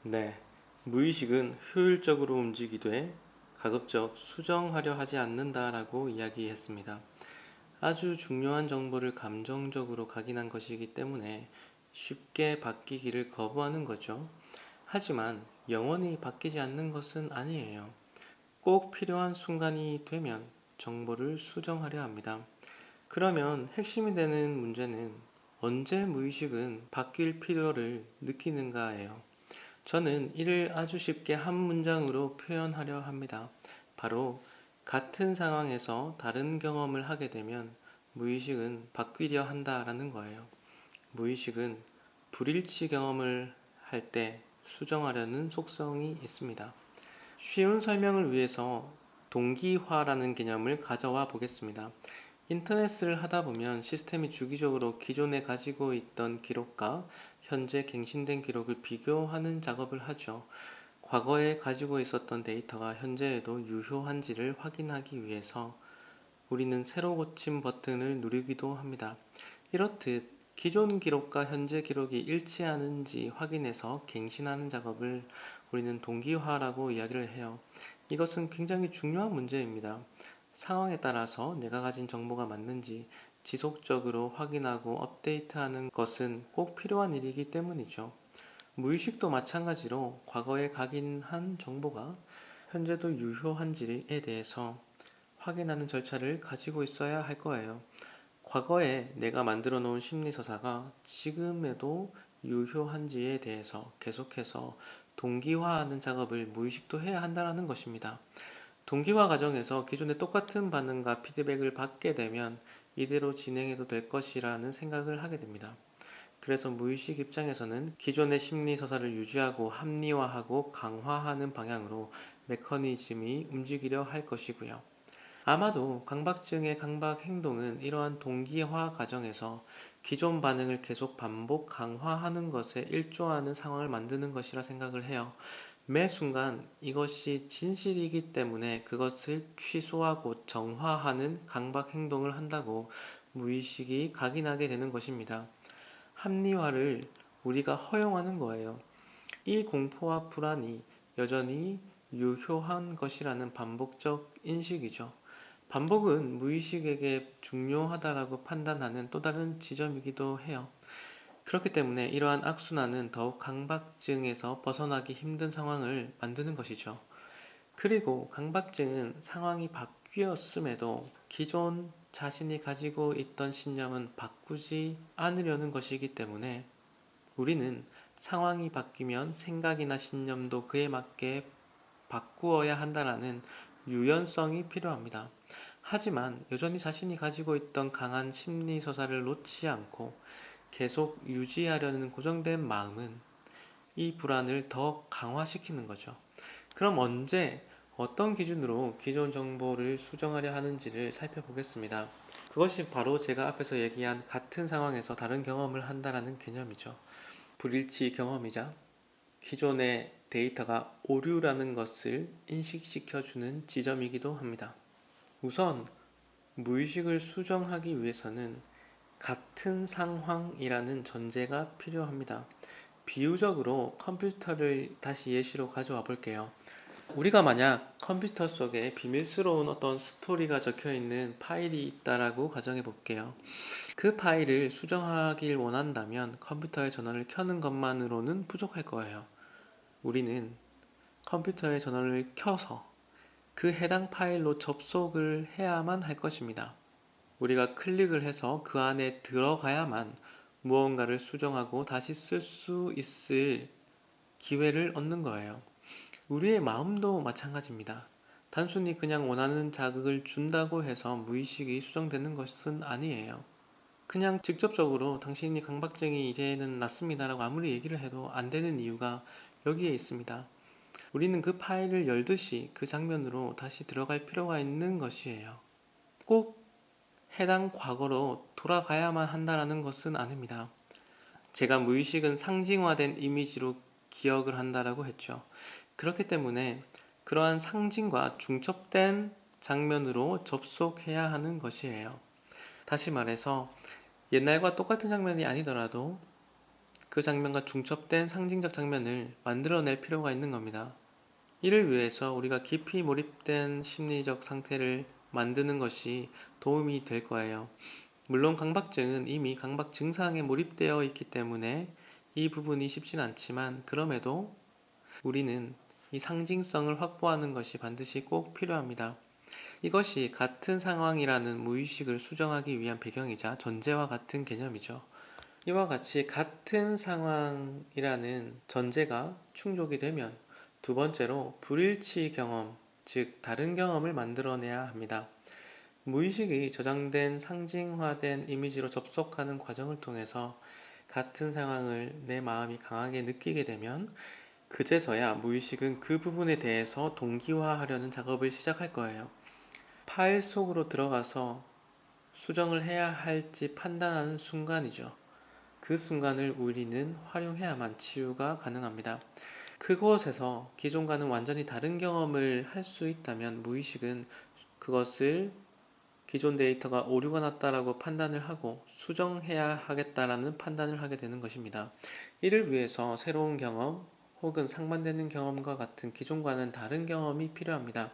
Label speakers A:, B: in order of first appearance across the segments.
A: 네, 무의식은 효율적으로 움직이되 가급적 수정하려 하지 않는다라고 이야기했습니다. 아주 중요한 정보를 감정적으로 각인한 것이기 때문에 쉽게 바뀌기를 거부하는 거죠. 하지만 영원히 바뀌지 않는 것은 아니에요. 꼭 필요한 순간이 되면 정보를 수정하려 합니다. 그러면 핵심이 되는 문제는 언제 무의식은 바뀔 필요를 느끼는가예요. 저는 이를 아주 쉽게 한 문장으로 표현하려 합니다. 바로 같은 상황에서 다른 경험을 하게 되면 무의식은 바뀌려 한다라는 거예요. 무의식은 불일치 경험을 할 때 수정하려는 속성이 있습니다. 쉬운 설명을 위해서 동기화라는 개념을 가져와 보겠습니다. 인터넷을 하다 보면 시스템이 주기적으로 기존에 가지고 있던 기록과 현재 갱신된 기록을 비교하는 작업을 하죠. 과거에 가지고 있었던 데이터가 현재에도 유효한지를 확인하기 위해서 우리는 새로 고침 버튼을 누르기도 합니다. 이렇듯 기존 기록과 현재 기록이 일치하는지 확인해서 갱신하는 작업을 우리는 동기화라고 이야기를 해요. 이것은 굉장히 중요한 문제입니다. 상황에 따라서 내가 가진 정보가 맞는지 지속적으로 확인하고 업데이트하는 것은 꼭 필요한 일이기 때문이죠. 무의식도 마찬가지로 과거에 각인한 정보가 현재도 유효한지에 대해서 확인하는 절차를 가지고 있어야 할 거예요. 과거에 내가 만들어 놓은 심리서사가 지금에도 유효한지에 대해서 계속해서 동기화하는 작업을 무의식도 해야 한다는 것입니다. 동기화 과정에서 기존에 똑같은 반응과 피드백을 받게 되면 이대로 진행해도 될 것이라는 생각을 하게 됩니다. 그래서 무의식 입장에서는 기존의 심리서사를 유지하고 합리화하고 강화하는 방향으로 메커니즘이 움직이려 할 것이고요. 아마도 강박증의 강박 행동은 이러한 동기화 과정에서 기존 반응을 계속 반복 강화하는 것에 일조하는 상황을 만드는 것이라 생각을 해요. 매 순간 이것이 진실이기 때문에 그것을 취소하고 정화하는 강박 행동을 한다고 무의식이 각인하게 되는 것입니다. 합리화를 우리가 허용하는 거예요. 이 공포와 불안이 여전히 유효한 것이라는 반복적 인식이죠. 반복은 무의식에게 중요하다라고 판단하는 또 다른 지점이기도 해요. 그렇기 때문에 이러한 악순환은 더욱 강박증에서 벗어나기 힘든 상황을 만드는 것이죠. 그리고 강박증은 상황이 바뀌었음에도 기존 자신이 가지고 있던 신념은 바꾸지 않으려는 것이기 때문에 우리는 상황이 바뀌면 생각이나 신념도 그에 맞게 바꾸어야 한다라는 유연성이 필요합니다. 하지만 여전히 자신이 가지고 있던 강한 심리 서사를 놓지 않고 계속 유지하려는 고정된 마음은 이 불안을 더 강화시키는 거죠. 그럼 언제 어떤 기준으로 기존 정보를 수정하려 하는지를 살펴보겠습니다. 그것이 바로 제가 앞에서 얘기한 같은 상황에서 다른 경험을 한다라는 개념이죠. 불일치 경험이자 기존의 데이터가 오류라는 것을 인식시켜주는 지점이기도 합니다. 우선 무의식을 수정하기 위해서는 같은 상황이라는 전제가 필요합니다. 비유적으로 컴퓨터를 다시 예시로 가져와 볼게요. 우리가 만약 컴퓨터 속에 비밀스러운 어떤 스토리가 적혀 있는 파일이 있다라고 가정해 볼게요. 그 파일을 수정하길 원한다면 컴퓨터의 전원을 켜는 것만으로는 부족할 거예요. 우리는 컴퓨터의 전원을 켜서 그 해당 파일로 접속을 해야만 할 것입니다. 우리가 클릭을 해서 그 안에 들어가야만 무언가를 수정하고 다시 쓸 수 있을 기회를 얻는 거예요. 우리의 마음도 마찬가지입니다. 단순히 그냥 원하는 자극을 준다고 해서 무의식이 수정되는 것은 아니에요. 그냥 직접적으로 당신이 강박증이 이제는 낫습니다라고 아무리 얘기를 해도 안 되는 이유가 여기에 있습니다. 우리는 그 파일을 열듯이 그 장면으로 다시 들어갈 필요가 있는 것이에요. 꼭 해당 과거로 돌아가야만 한다는 것은 아닙니다. 제가 무의식은 상징화된 이미지로 기억을 한다라고 했죠. 그렇기 때문에 그러한 상징과 중첩된 장면으로 접속해야 하는 것이에요. 다시 말해서 옛날과 똑같은 장면이 아니더라도 그 장면과 중첩된 상징적 장면을 만들어낼 필요가 있는 겁니다. 이를 위해서 우리가 깊이 몰입된 심리적 상태를 만드는 것이 도움이 될 거예요. 물론 강박증은 이미 강박 증상에 몰입되어 있기 때문에 이 부분이 쉽진 않지만, 그럼에도 우리는 이 상징성을 확보하는 것이 반드시 꼭 필요합니다. 이것이 같은 상황이라는 무의식을 수정하기 위한 배경이자 전제와 같은 개념이죠. 이와 같이 같은 상황이라는 전제가 충족이 되면 두 번째로 불일치 경험, 즉 다른 경험을 만들어내야 합니다. 무의식이 저장된 상징화된 이미지로 접속하는 과정을 통해서 같은 상황을 내 마음이 강하게 느끼게 되면 그제서야 무의식은 그 부분에 대해서 동기화하려는 작업을 시작할 거예요. 파일 속으로 들어가서 수정을 해야 할지 판단하는 순간이죠. 그 순간을 우리는 활용해야만 치유가 가능합니다. 그곳에서 기존과는 완전히 다른 경험을 할 수 있다면 무의식은 그것을 기존 데이터가 오류가 났다라고 판단을 하고 수정해야 하겠다라는 판단을 하게 되는 것입니다. 이를 위해서 새로운 경험 혹은 상반되는 경험과 같은 기존과는 다른 경험이 필요합니다.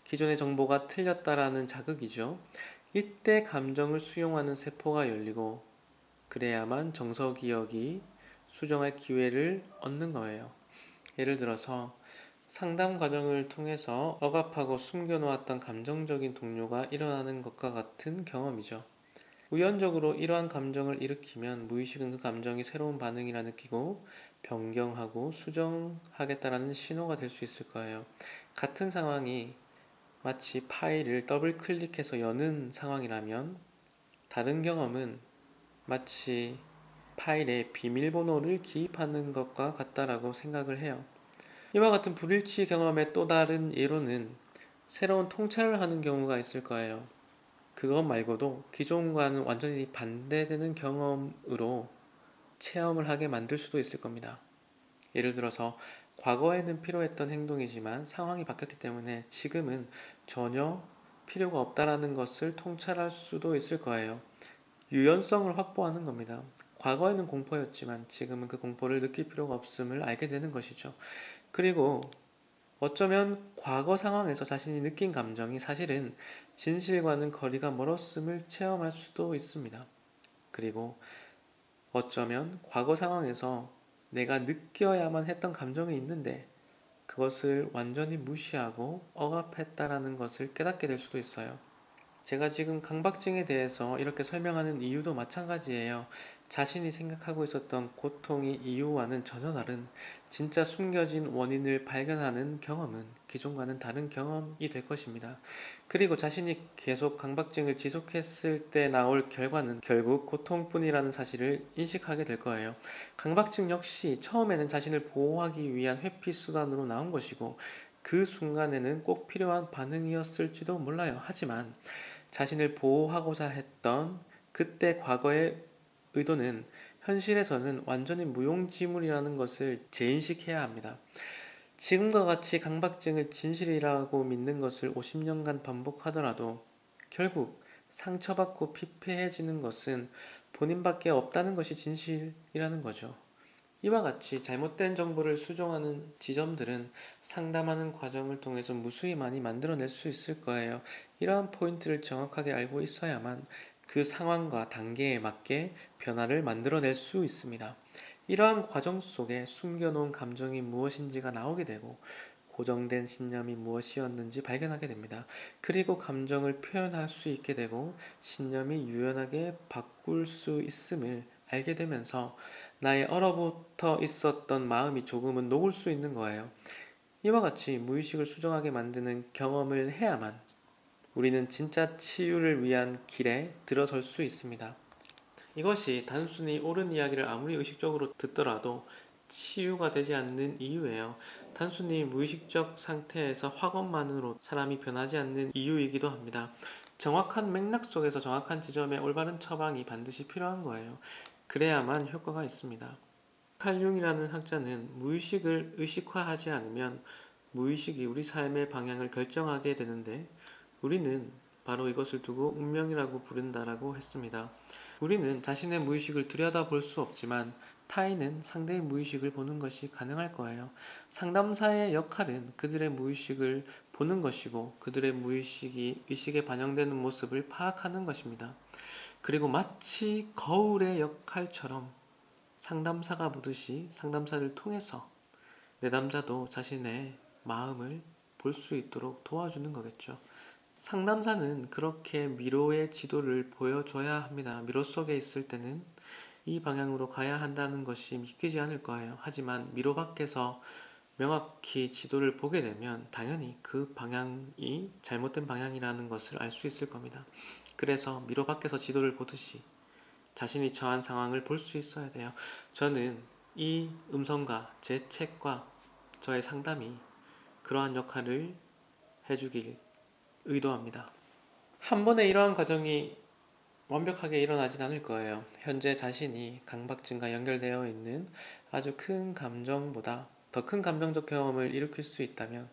A: 기존의 정보가 틀렸다라는 자극이죠. 이때 감정을 수용하는 세포가 열리고 그래야만 정서기억이 수정할 기회를 얻는 거예요. 예를 들어서 상담 과정을 통해서 억압하고 숨겨놓았던 감정적인 동요가 일어나는 것과 같은 경험이죠. 우연적으로 이러한 감정을 일으키면 무의식은 그 감정이 새로운 반응이라 느끼고 변경하고 수정하겠다라는 신호가 될 수 있을 거예요. 같은 상황이 마치 파일을 더블 클릭해서 여는 상황이라면, 다른 경험은 마치 파일에 비밀번호를 기입하는 것과 같다라고 생각을 해요. 이와 같은 불일치 경험의 또 다른 예로는 새로운 통찰을 하는 경우가 있을 거예요. 그것 말고도 기존과는 완전히 반대되는 경험으로 체험을 하게 만들 수도 있을 겁니다. 예를 들어서 과거에는 필요했던 행동이지만 상황이 바뀌었기 때문에 지금은 전혀 필요가 없다라는 것을 통찰할 수도 있을 거예요. 유연성을 확보하는 겁니다. 과거에는 공포였지만 지금은 그 공포를 느낄 필요가 없음을 알게 되는 것이죠. 그리고 어쩌면 과거 상황에서 자신이 느낀 감정이 사실은 진실과는 거리가 멀었음을 체험할 수도 있습니다. 그리고 어쩌면 과거 상황에서 내가 느껴야만 했던 감정이 있는데 그것을 완전히 무시하고 억압했다라는 것을 깨닫게 될 수도 있어요. 제가 지금 강박증에 대해서 이렇게 설명하는 이유도 마찬가지예요. 자신이 생각하고 있었던 고통의 이유와는 전혀 다른 진짜 숨겨진 원인을 발견하는 경험은 기존과는 다른 경험이 될 것입니다. 그리고 자신이 계속 강박증을 지속했을 때 나올 결과는 결국 고통뿐이라는 사실을 인식하게 될 거예요. 강박증 역시 처음에는 자신을 보호하기 위한 회피 수단으로 나온 것이고 그 순간에는 꼭 필요한 반응이었을지도 몰라요. 하지만 자신을 보호하고자 했던 그때 과거의 의도는 현실에서는 완전히 무용지물이라는 것을 재인식해야 합니다. 지금과 같이 강박증을 진실이라고 믿는 것을 50년간 반복하더라도 결국 상처받고 피폐해지는 것은 본인밖에 없다는 것이 진실이라는 거죠. 이와 같이 잘못된 정보를 수정하는 지점들은 상담하는 과정을 통해서 무수히 많이 만들어낼 수 있을 거예요. 이러한 포인트를 정확하게 알고 있어야만 그 상황과 단계에 맞게 변화를 만들어낼 수 있습니다. 이러한 과정 속에 숨겨놓은 감정이 무엇인지가 나오게 되고 고정된 신념이 무엇이었는지 발견하게 됩니다. 그리고 감정을 표현할 수 있게 되고 신념이 유연하게 바꿀 수 있음을 알게 되면서 나의 얼어붙어 있었던 마음이 조금은 녹을 수 있는 거예요. 이와 같이 무의식을 수정하게 만드는 경험을 해야만 우리는 진짜 치유를 위한 길에 들어설 수 있습니다. 이것이 단순히 옳은 이야기를 아무리 의식적으로 듣더라도 치유가 되지 않는 이유예요. 단순히 무의식적 상태에서 확언만으로 사람이 변하지 않는 이유이기도 합니다. 정확한 맥락 속에서 정확한 지점에 올바른 처방이 반드시 필요한 거예요. 그래야만 효과가 있습니다. 칼융이라는 학자는 무의식을 의식화하지 않으면 무의식이 우리 삶의 방향을 결정하게 되는데 우리는 바로 이것을 두고 운명이라고 부른다라고 했습니다. 우리는 자신의 무의식을 들여다볼 수 없지만 타인은 상대의 무의식을 보는 것이 가능할 거예요. 상담사의 역할은 그들의 무의식을 보는 것이고 그들의 무의식이 의식에 반영되는 모습을 파악하는 것입니다. 그리고 마치 거울의 역할처럼 상담사가 보듯이 상담사를 통해서 내담자도 자신의 마음을 볼 수 있도록 도와주는 거겠죠. 상담사는 그렇게 미로의 지도를 보여줘야 합니다. 미로 속에 있을 때는 이 방향으로 가야 한다는 것이 믿기지 않을 거예요. 하지만 미로 밖에서 명확히 지도를 보게 되면 당연히 그 방향이 잘못된 방향이라는 것을 알 수 있을 겁니다. 그래서 미로 밖에서 지도를 보듯이 자신이 처한 상황을 볼 수 있어야 돼요. 저는 이 음성과 제 책과 저의 상담이 그러한 역할을 해주길 의도합니다. 한 번에 이러한 과정이 완벽하게 일어나진 않을 거예요. 현재 자신이 강박증과 연결되어 있는 아주 큰 감정보다 더 큰 감정적 경험을 일으킬 수 있다면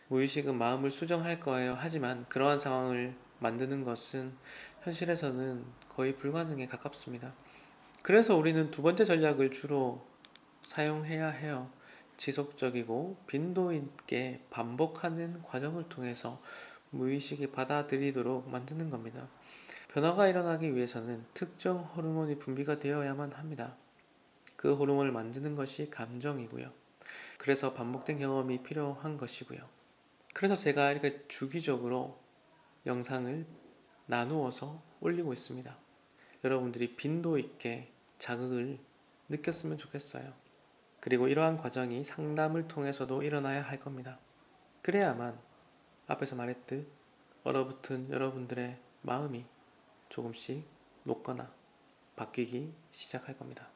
A: 무의식은 마음을 수정할 거예요. 하지만 그러한 상황을 만드는 것은 현실에서는 거의 불가능에 가깝습니다. 그래서 우리는 두 번째 전략을 주로 사용해야 해요. 지속적이고 빈도 있게 반복하는 과정을 통해서 무의식이 받아들이도록 만드는 겁니다. 변화가 일어나기 위해서는 특정 호르몬이 분비가 되어야만 합니다. 그 호르몬을 만드는 것이 감정이고요. 그래서 반복된 경험이 필요한 것이고요. 그래서 제가 이렇게 주기적으로 영상을 나누어서 올리고 있습니다. 여러분들이 빈도 있게 자극을 느꼈으면 좋겠어요. 그리고 이러한 과정이 상담을 통해서도 일어나야 할 겁니다. 그래야만 앞에서 말했듯 얼어붙은 여러분들의 마음이 조금씩 녹거나 바뀌기 시작할 겁니다.